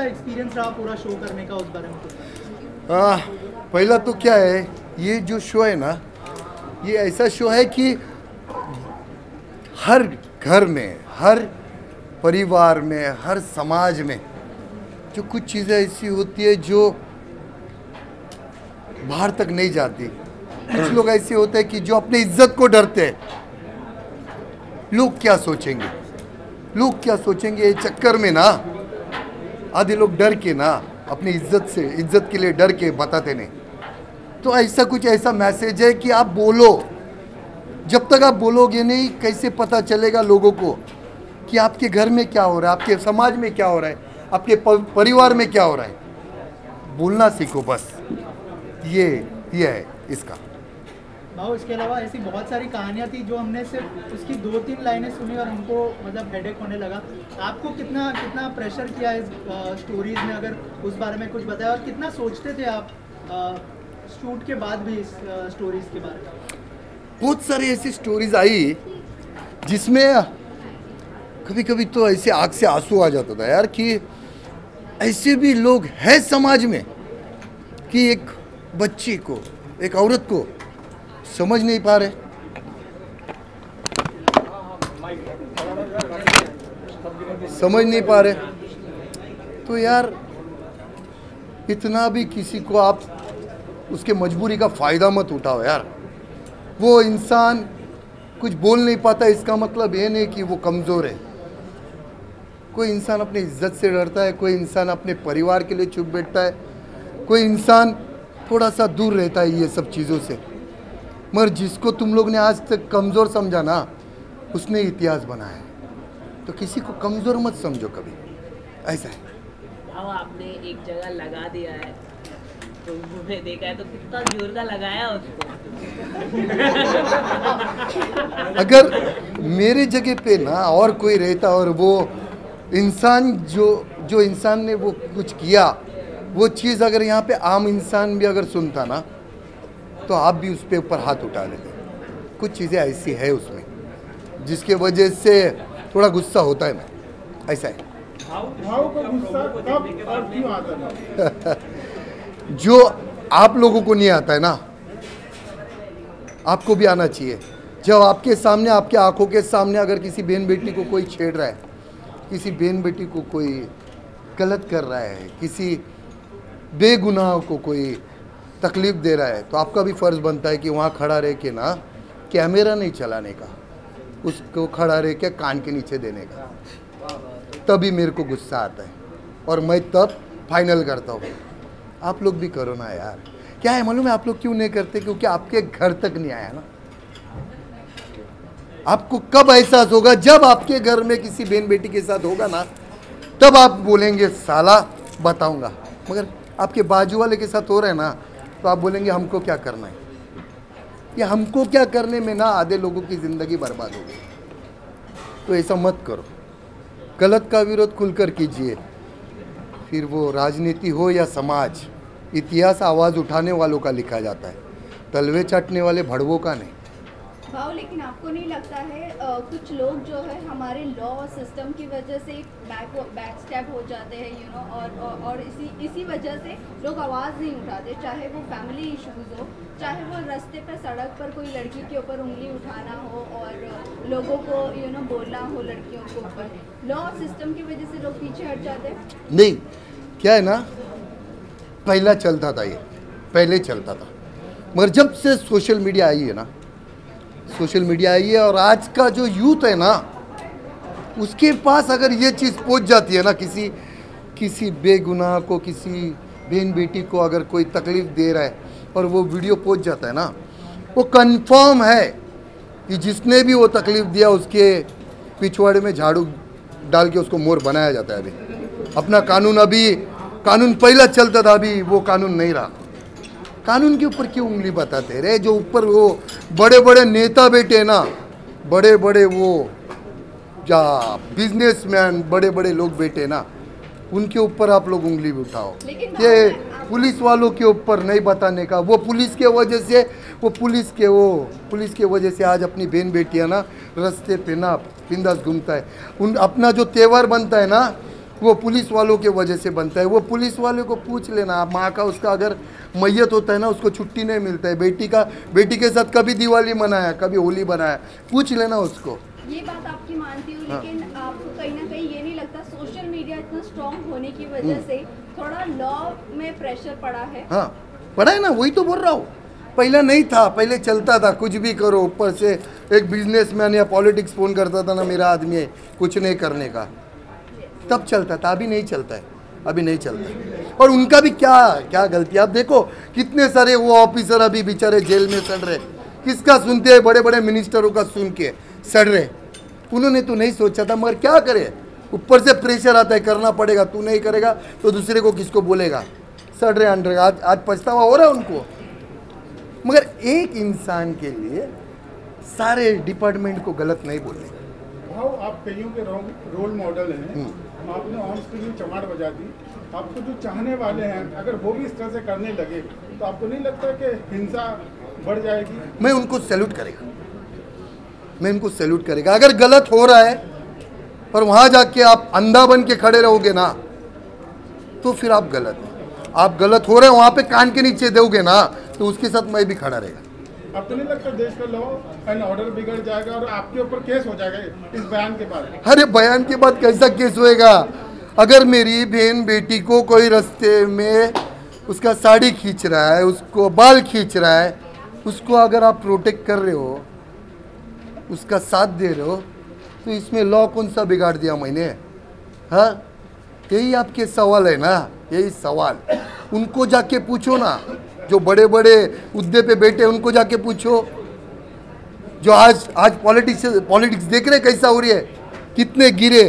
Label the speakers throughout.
Speaker 1: कैसा एक्सपीरियंस रहा पूरा शो करने का, उस बारे में कुछ?
Speaker 2: पहला तो क्या है, ये जो शो है ना, ये ऐसा शो है कि हर घर में, हर परिवार में, हर समाज में जो कुछ चीज़ें ऐसी होती है जो बाहर तक नहीं जाती। कुछ लोग ऐसे होते हैं कि जो अपनी इज्जत को डरते हैं, लोग क्या सोचेंगे, लोग क्या सोचेंगे, ये चक्कर में ना आधे लोग डर के ना अपनी इज्जत के लिए डर के बताते नहीं। तो ऐसा कुछ ऐसा मैसेज है कि आप बोलो, जब तक आप बोलोगे नहीं कैसे पता चलेगा लोगों को कि आपके घर में क्या हो रहा है, आपके समाज में क्या हो रहा है, आपके परिवार में क्या हो रहा है। बोलना सीखो बस, ये है इसका।
Speaker 1: भाव, इसके अलावा ऐसी बहुत सारी कहानियाँ थी जो हमने सिर्फ उसकी 2-3 लाइनें सुनी और हमको मतलब हेडेक होने लगा। आपको कितना प्रेशर किया इस स्टोरीज में, अगर उस बारे में कुछ बताया, और कितना सोचते थे आप शूट के बाद भी इस स्टोरीज के बारे में?
Speaker 2: बहुत सारी ऐसी स्टोरीज आई जिसमें कभी कभी तो ऐसे आँख से आंसू आ जाता था यार, कि ऐसे भी लोग हैं समाज में कि एक बच्ची को, एक औरत को समझ नहीं पा रहे। समझ नहीं पा रहे तो यार इतना भी किसी को आप उसके मजबूरी का फ़ायदा मत उठाओ यार। वो इंसान कुछ बोल नहीं पाता, इसका मतलब ये नहीं कि वो कमज़ोर है। कोई इंसान अपनी इज्जत से डरता है, कोई इंसान अपने परिवार के लिए चुप बैठता है, कोई इंसान थोड़ा सा दूर रहता है ये सब चीज़ों से। मगर जिसको तुम लोग ने आज तक कमज़ोर समझा ना, उसने इतिहास बनाया है। तो किसी को कमज़ोर मत समझो कभी, ऐसा है।
Speaker 3: अब आपने एक जगह लगा दिया है तो मैंने देखा है, तो कितना जोर का लगाया उसको।
Speaker 2: अगर मेरे जगह पे ना और कोई रहता और वो इंसान जो इंसान ने वो कुछ किया, वो चीज़ अगर यहाँ पे आम इंसान भी अगर सुनता ना, तो आप भी उस पे ऊपर हाथ उठा लेते। कुछ चीज़ें ऐसी है उसमें जिसके वजह से थोड़ा गुस्सा होता है। मैं ऐसा है।
Speaker 4: भाव को गुस्सा कब और क्यों आता है?
Speaker 2: जो आप लोगों को नहीं आता है ना, आपको भी आना चाहिए। जब आपके सामने, आपके आंखों के सामने अगर किसी बहन बेटी को कोई छेड़ रहा है, किसी बहन बेटी को कोई गलत कर रहा है, किसी बेगुनाह को कोई तकलीफ़ दे रहा है, तो आपका भी फ़र्ज़ बनता है कि वहाँ खड़ा रह के ना, कैमरा नहीं चलाने का, उसको खड़ा रह के कान के नीचे देने का। तभी मेरे को गुस्सा आता है और मैं तब फाइनल करता हूँ। आप लोग भी करो ना यार। क्या है मालूम है आप लोग क्यों नहीं करते? क्योंकि आपके घर तक नहीं आया ना। आपको कब एहसास होगा? जब आपके घर में किसी बहन बेटी के साथ होगा ना, तब आप बोलेंगे साला बताऊंगा। मगर आपके बाजू वाले के साथ हो रहा है ना, तो आप बोलेंगे हमको क्या करना है। ये हमको क्या करने में ना आधे लोगों की ज़िंदगी बर्बाद हो गई। तो ऐसा मत करो। गलत का विरोध खुलकर कीजिए, फिर वो राजनीति हो या समाज। इतिहास आवाज़ उठाने वालों का लिखा जाता है, तलवे चाटने वाले भड़वों का नहीं।
Speaker 5: भाव, लेकिन आपको नहीं लगता है कुछ लोग जो है हमारे लॉ और सिस्टम की वजह से बैक स्टेप हो जाते हैं, यू नो, और इसी वजह से लोग आवाज़ नहीं उठाते, चाहे वो फैमिली इश्यूज़ हो, चाहे वो रास्ते पर सड़क पर कोई लड़की के ऊपर उंगली उठाना हो और लोगों को यू नो बोलना हो लड़कियों के ऊपर। लॉ और सिस्टम की वजह से लोग पीछे हट जाते हैं।
Speaker 2: नहीं, क्या है ना, पहला चलता था, ये पहले चलता था, मगर जब से सोशल मीडिया आई है ना, सोशल मीडिया आई है और आज का जो यूथ है ना, उसके पास अगर ये चीज़ पहुंच जाती है ना, किसी बेगुनाह को, किसी बहन बेटी को अगर कोई तकलीफ़ दे रहा है और वो वीडियो पहुंच जाता है ना, वो कंफर्म है कि जिसने भी वो तकलीफ़ दिया उसके पिछवाड़े में झाड़ू डाल के उसको मोर बनाया जाता है। अभी अपना कानून पहला चलता था, अभी वो कानून नहीं रहा। कानून के ऊपर क्यों उंगली बताते रहे? जो ऊपर वो बड़े बड़े नेता बैठे ना, बड़े बड़े वो क्या बिजनेसमैन, बड़े बड़े लोग बैठे ना, उनके ऊपर आप लोग उंगली उठाओ। ये पुलिस वालों के ऊपर नहीं बताने का। वो पुलिस के वजह से आज अपनी बहन बेटियां ना रास्ते पे ना बिंदास घूमता है। अपना जो त्यौहार बनता है ना, वो पुलिस वालों के वजह से बनता है। वो पुलिस वाले को पूछ लेना, आप माँ का उसका अगर मैयत होता है ना, उसको छुट्टी नहीं मिलता है। बेटी के साथ कभी दिवाली मनाया, कभी होली बनाया, पूछ लेना उसको।
Speaker 5: ये बात आपकी मानती हूँ,
Speaker 2: हाँ।
Speaker 5: लेकिन आपको कहीं ना कहीं ये नहीं लगता सोशल मीडिया इतना स्ट्रॉन्ग होने की वजह से थोड़ा लॉ में प्रेशर पड़ा है?
Speaker 2: हाँ पड़ा है ना, वही तो बोल रहा हूँ। पहले नहीं था, पहले चलता था कुछ भी करो, ऊपर से एक बिजनेसमैन या पॉलिटिक्स फ़ोन करता था ना, मेरा आदमी है कुछ नहीं करने का, तब चलता था। अभी नहीं चलता है, अभी नहीं चलता है। और उनका भी क्या क्या गलती है। आप देखो कितने सारे वो ऑफिसर अभी बेचारे जेल में सड़ रहे, किसका सुनते हैं? बड़े बड़े मिनिस्टरों का सुन के सड़ रहे। उन्होंने तो नहीं सोचा था, मगर क्या करे, ऊपर से प्रेशर आता है, करना पड़ेगा। तू नहीं करेगा तो दूसरे को किसको बोलेगा? सड़ रहे अंडर। आज पछतावा हो रहा है उनको। मगर एक इंसान के लिए सारे डिपार्टमेंट को गलत नहीं बोलने।
Speaker 4: भाव आप कईयों के रोल मॉडल हैं, आपने ऑन स्क्रीन चमाट बजा दी। आपको जो चाहने वाले हैं अगर वो भी इस तरह से करने लगे तो आपको नहीं लगता कि हिंसा बढ़ जाएगी?
Speaker 2: मैं उनको सैल्यूट करेगा, मैं उनको सैल्यूट करेगा। अगर गलत हो रहा है और वहाँ जाके आप अंधा बन के खड़े रहोगे ना, तो फिर आप गलत हैं। आप गलत हो रहे हैं, वहाँ पे कान के नीचे दोगे ना, तो उसके साथ मैं भी खड़ा रहेगा।
Speaker 4: आपको नहीं लगता देश का लॉ एंड ऑर्डर बिगड़ जाएगा और आपके ऊपर केस हो जाएगा इस बयान के बाद?
Speaker 2: अरे बयान के बाद कैसा केस होएगा? अगर मेरी बहन बेटी को कोई रास्ते में उसका साड़ी खींच रहा है, उसको बाल खींच रहा है, उसको अगर आप प्रोटेक्ट कर रहे हो, उसका साथ दे रहे हो, तो इसमें लॉ कौन सा बिगाड़ दिया मैंने? हाँ, यही आपके सवाल है ना, यही सवाल। उनको जाके पूछो ना, जो बड़े बड़े उद्दे पे बैठे, उनको जाके पूछो। जो आज पॉलिटिक्स देख रहे कैसा हो रही है, कितने गिरे,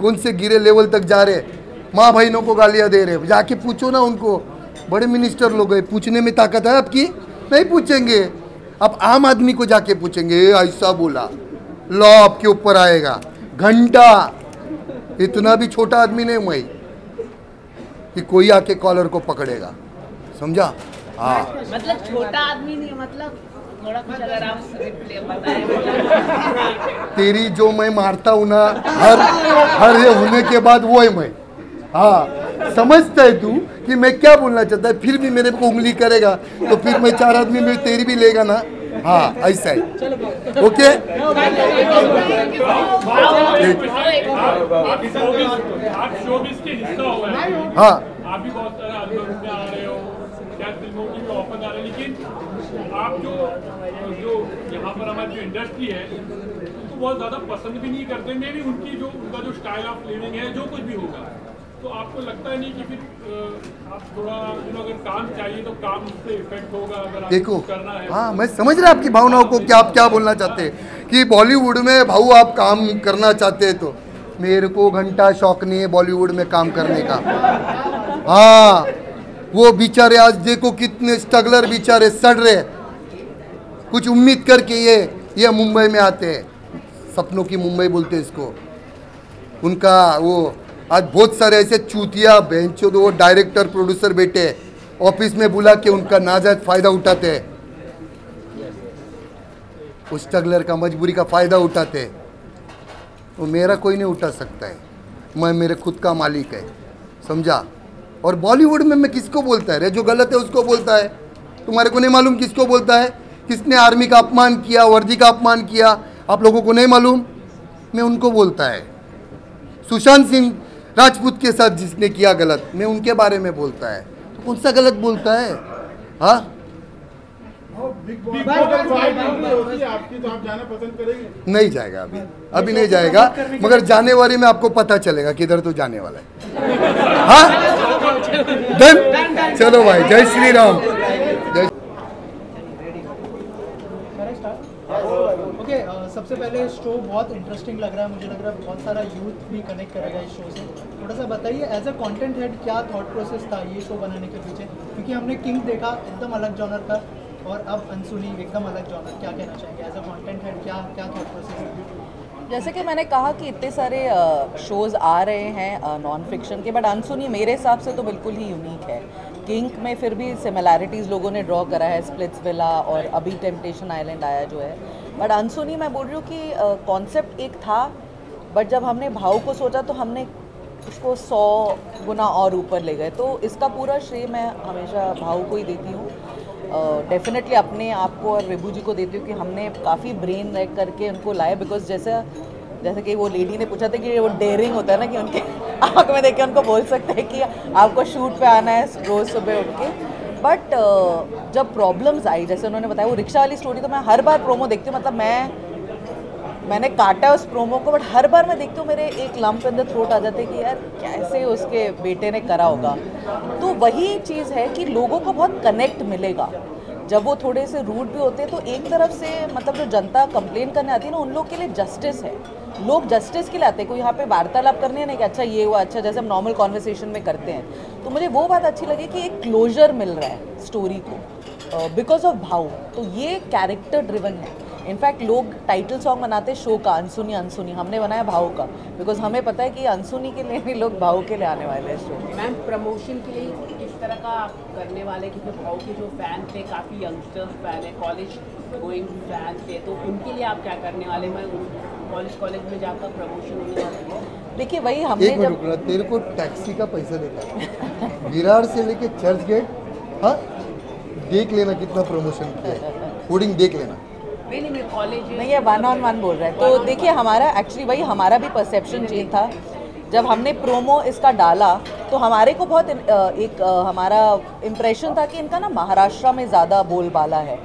Speaker 2: कौन से गिरे लेवल तक जा रहे, माँ बहनों को गालियाँ दे रहे। जाके पूछो ना उनको। बड़े मिनिस्टर लोग हैं, पूछने में ताकत है आपकी? नहीं पूछेंगे। आप आम आदमी को जाके पूछेंगे, ऐसा बोला, लॉ आपके ऊपर आएगा। घंटा, इतना भी छोटा आदमी नहीं मैं कि कोई आके कॉलर को पकड़ेगा, समझा? हाँ,
Speaker 3: मतलब छोटा आदमी नहीं, मतलब थोड़ा कुछ अगर आप बताएं।
Speaker 2: तेरी जो मैं मारता हूँ ना, हर ये होने के बाद वो है मैं। हाँ, समझता है तू कि मैं क्या बोलना चाहता है, फिर भी मेरे को उंगली करेगा तो फिर मैं चार आदमी में तेरी भी लेगा ना। हाँ, ऐसा है। ओके,
Speaker 6: आप शोबिज़ के हिस्सा हो गए।
Speaker 2: हाँ,
Speaker 6: आप भी बहुत सारे एल्बम में आ रहे हो, क्या फिल्मों की भी ऑफर आ रहे हैं, लेकिन आप जो यहाँ पर हमारी जो इंडस्ट्री है उसको बहुत ज़्यादा पसंद भी नहीं करते। मे भी उनका जो स्टाइल ऑफ लिविंग है, जो कुछ भी होगा, तो आपको लगता है नहीं कि फिर आप थोड़ा अगर काम चाहिए तो काम से इफेक्ट होगा अगर
Speaker 2: देखो,
Speaker 6: आपको करना है?
Speaker 2: हाँ, मैं समझ रहा आपकी भावनाओं को कि आप क्या बोलना चाहते हैं कि बॉलीवुड में भाऊ आप काम करना चाहते हैं। तो मेरे को घंटा शौक नहीं है बॉलीवुड में काम करने का। हाँ, वो बेचारे आज देखो कितने स्ट्रगलर बेचारे सड़ रहे, कुछ उम्मीद करके ये मुंबई में आते हैं, सपनों की मुंबई बोलते हैं इसको। उनका वो आज बहुत सारे ऐसे चूतिया बेंचो वो डायरेक्टर प्रोड्यूसर बैठे ऑफिस में बुला के उनका नाजायज फ़ायदा उठाते हैं, उस स्ट्रगलर का मजबूरी का फ़ायदा उठाते हैं। तो मेरा कोई नहीं उठा सकता है, मैं मेरे खुद का मालिक है, समझा? और बॉलीवुड में मैं किसको बोलता है रे? जो गलत है उसको बोलता है। तुम्हारे को नहीं मालूम किसको बोलता है? किसने आर्मी का अपमान किया, वर्दी का अपमान किया, आप लोगों को नहीं मालूम? मैं उनको बोलता है। सुशांत सिंह राजपूत के साथ जिसने किया गलत, मैं उनके बारे में बोलता है। तो कौन सा गलत बोलता है? हाँ,
Speaker 4: बिग बॉस अगर फाइट होती है आपकी तो आप जाना पसंद करेंगे?
Speaker 2: नहीं जाएगा अभी नहीं जाएगा, मगर जाने वाले में आपको पता चलेगा किधर तो जाने वाला है। हाँ, डन, चलो भाई, जय श्री राम। जय
Speaker 1: ओके, सबसे पहले शो बहुत इंटरेस्टिंग लग रहा है, मुझे लग रहा है बहुत सारा यूथ भी कनेक्ट करेगा इस शो से। थोड़ा सा बताइए एज अ कंटेंट हेड क्या थॉट प्रोसेस था ये शो बनाने के पीछे, क्योंकि हमने किंग देखा एकदम अलग जॉनर का और अब अनसुनी एकदम अलग जॉनर। क्या कहना चाहेंगे एज अ कंटेंट हेड, क्या थॉट प्रोसेस है?
Speaker 7: जैसे कि मैंने कहा कि इतने सारे शोज़ आ रहे हैं नॉन फिक्शन के, बट अनसुनी मेरे हिसाब से तो बिल्कुल ही यूनिक है। किंग में फिर भी सिमिलैरिटीज़ लोगों ने ड्रॉ करा है, स्प्लिट्सविला और अभी टेम्पटेशन आइलैंड आया जो है, बट अनसुनी मैं बोल रही हूँ कि कॉन्सेप्ट एक था, बट जब हमने भाव को सोचा तो हमने उसको 100 गुना और ऊपर ले गए। तो इसका पूरा श्रेय मैं हमेशा भाव को ही देती हूँ। डेफिनेटली अपने आप को और विभू जी को देती हूँ कि हमने काफ़ी ब्रेन रैक करके उनको लाया, बिकॉज जैसे कि वो लेडी ने पूछा था कि वो डेयरिंग होता है ना कि उनके आँख में देख के उनको बोल सकते हैं कि आपको शूट पे आना है रोज़ सुबह उठ के। बट जब प्रॉब्लम्स आई, जैसे उन्होंने बताया वो रिक्शा वाली स्टोरी, तो मैं हर बार प्रोमो देखती हूँ, मतलब मैंने काटा उस प्रोमो को, बट हर बार मैं देखती हूँ मेरे एक लंप इन द थ्रोट आ जाते कि यार कैसे उसके बेटे ने करा होगा। तो वही चीज़ है कि लोगों को बहुत कनेक्ट मिलेगा जब वो थोड़े से रूड भी होते हैं। तो एक तरफ से मतलब जो जनता कंप्लेन करने आती है ना, उन लोग के लिए जस्टिस है, लोग जस्टिस के लिए आते हैं। कोई यहाँ पे वार्तालाप करने है ना कि अच्छा ये हुआ, अच्छा, जैसे हम नॉर्मल कॉन्वर्सेशन में करते हैं। तो मुझे वो बात अच्छी लगी कि एक क्लोजर मिल रहा है स्टोरी को बिकॉज ऑफ भाव। तो ये कैरेक्टर ड्रिवन है। इनफैक्ट लोग टाइटल सॉन्ग बनाते शो का अनसुनी अनसुनी, हमने बनाया भाव का, बिकॉज हमें पता है कि अनसुनी के लिए नहीं, लोग भाव के लिए आने वाले हैं शो।
Speaker 3: मैम प्रमोशन के लिए किस तरह का आप करने वाले, क्योंकि भाव के जो फैन थे काफ़ी यंगस्टर्स फैन है, कॉलेज गोइंग फैन थे, तो उनके लिए आप क्या करने वाले? मैं कॉलेज में जाकर प्रमोशन होने वाला है।
Speaker 7: देखिए वही हमने
Speaker 2: एक मिनट रुकना, तेरे को टैक्सी का पैसा देता है विरार से लेके चर्च गेट, हाँ देख लेना कितना प्रमोशन किया है, होर्डिंग देख लेना।
Speaker 3: नहीं मैं कॉलेज
Speaker 7: नहीं, ये 1-on-1 बोल रहा है। तो देखिए हमारा एक्चुअली वही हमारा भी परसेप्शन चेंज था जब हमने प्रोमो इसका डाला। तो हमारे को बहुत हमारा इम्प्रेशन था कि इनका ना महाराष्ट्र में ज़्यादा बोलबाला है,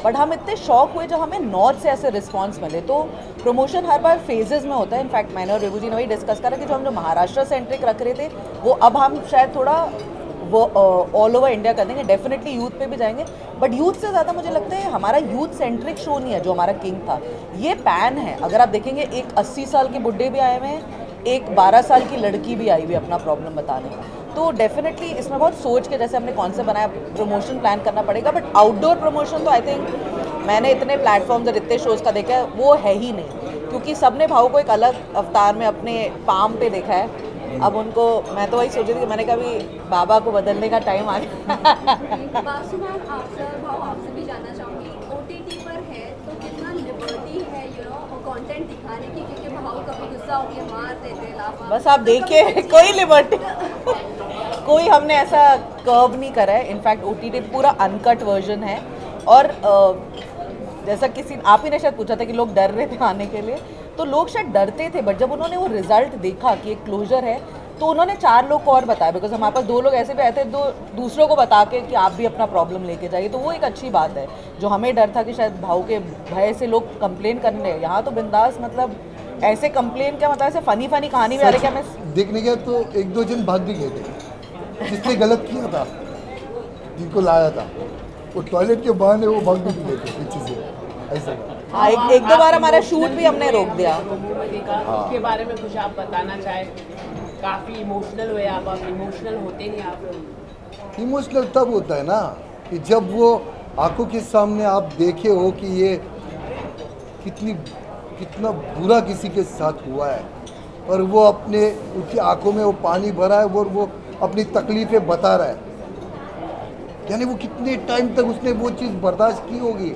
Speaker 7: बट हम इतने शॉक हुए जब हमें नॉर्थ से ऐसे रिस्पांस मिले। तो प्रमोशन हर बार फेजेस में होता है। इनफैक्ट मैंने और विभू जी ने वही डिस्कस करा कि जो हम जो महाराष्ट्र सेंट्रिक रख रहे थे वो अब हम शायद थोड़ा वो ऑल ओवर इंडिया कर देंगे। डेफिनेटली यूथ पे भी जाएंगे, बट यूथ से ज़्यादा मुझे लगता है हमारा यूथ सेंट्रिक शो नहीं है जो हमारा किंग था, ये पैन है। अगर आप देखेंगे एक 80 साल के बुढ़े भी आए हुए हैं, एक 12 साल की लड़की भी आई हुई अपना प्रॉब्लम बताने। तो डेफिनेटली इसमें बहुत सोच के जैसे हमने कौन से बनाया प्रमोशन प्लान करना पड़ेगा। बट आउटडोर प्रमोशन तो आई थिंक मैंने इतने प्लेटफॉर्म्स और इतने शोज़ का देखा है वो है ही नहीं, क्योंकि सबने भाव को एक अलग अवतार में अपने पाम पे देखा है। अब उनको मैं तो वही सोच रही थी कि मैंने कभी बाबा को बदलने का टाइम आ गया।
Speaker 5: बासु मैम, आपसे भी जानना चाहूँगी, OTT पर है तो कितना लिबर्टी है कंटेंट दिखाने की, क्योंकि भाव कभी गुस्सा होकर मार देते लाफा।
Speaker 7: बस आप देखिए कोई लिबर्टी कोई हमने ऐसा कर्व नहीं करा है। इनफैक्ट OTT पूरा अनकट वर्जन है। और जैसा आप ही ने शायद पूछा था कि लोग डर रहे थे आने के लिए, तो लोग शायद डरते थे, बट जब उन्होंने वो रिजल्ट देखा कि एक क्लोजर है तो उन्होंने 4 लोग को और बताया। बिकॉज हमारे पास 2 लोग ऐसे भी आए थे, दूसरों को बता के कि आप भी अपना प्रॉब्लम लेके जाइए। तो वो एक अच्छी बात है। जो हमें डर था कि शायद भाव के भय से लोग कंप्लेन करने, यहाँ तो बिंदास, मतलब ऐसे कंप्लेन क्या मतलब ऐसे फनी कहानी भी आ रही। क्या मैं
Speaker 2: देखने गया तो 1-2 जन भाग भी गए थे जिसने गलत किया था, जिनको लाया था वो टॉयलेट के बहाने वो भाग भी गए थे पीछे से ऐसा।
Speaker 7: हाँ, एक 2 बार हमारा शूट भी हमने रोक दिया।
Speaker 3: उसके बारे में कुछ आप बताना चाहे? काफ़ी इमोशनल हुए आप इमोशनल होते नहीं आप?
Speaker 2: इमोशनल तब होता है ना कि जब वो आंखों के सामने आप देखे हो कि ये कितना बुरा किसी के साथ हुआ है, और वो उसकी आंखों में वो पानी भरा है और वो अपनी तकलीफ़ें बता रहा है। यानी वो कितने टाइम तक उसने वो चीज़ बर्दाश्त की होगी,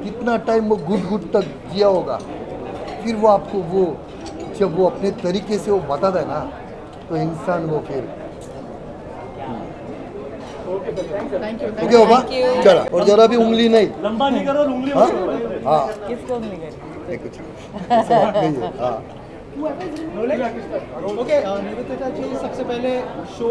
Speaker 2: कितना टाइम वो घुट तक जिया होगा। फिर वो आपको वो जब वो अपने तरीके से वो बताता है ना, तो इंसान वो फिर
Speaker 1: थैंक
Speaker 2: यू बाबा, चला। और जरा भी उंगली नहीं,
Speaker 6: लंबा नहीं करो, उंगली
Speaker 2: हाँ
Speaker 7: किसको उंगली करी?
Speaker 2: कुछ ऐसा बात नहीं है। हाँ
Speaker 1: ओके, निवेदिता जी सबसे पहले शो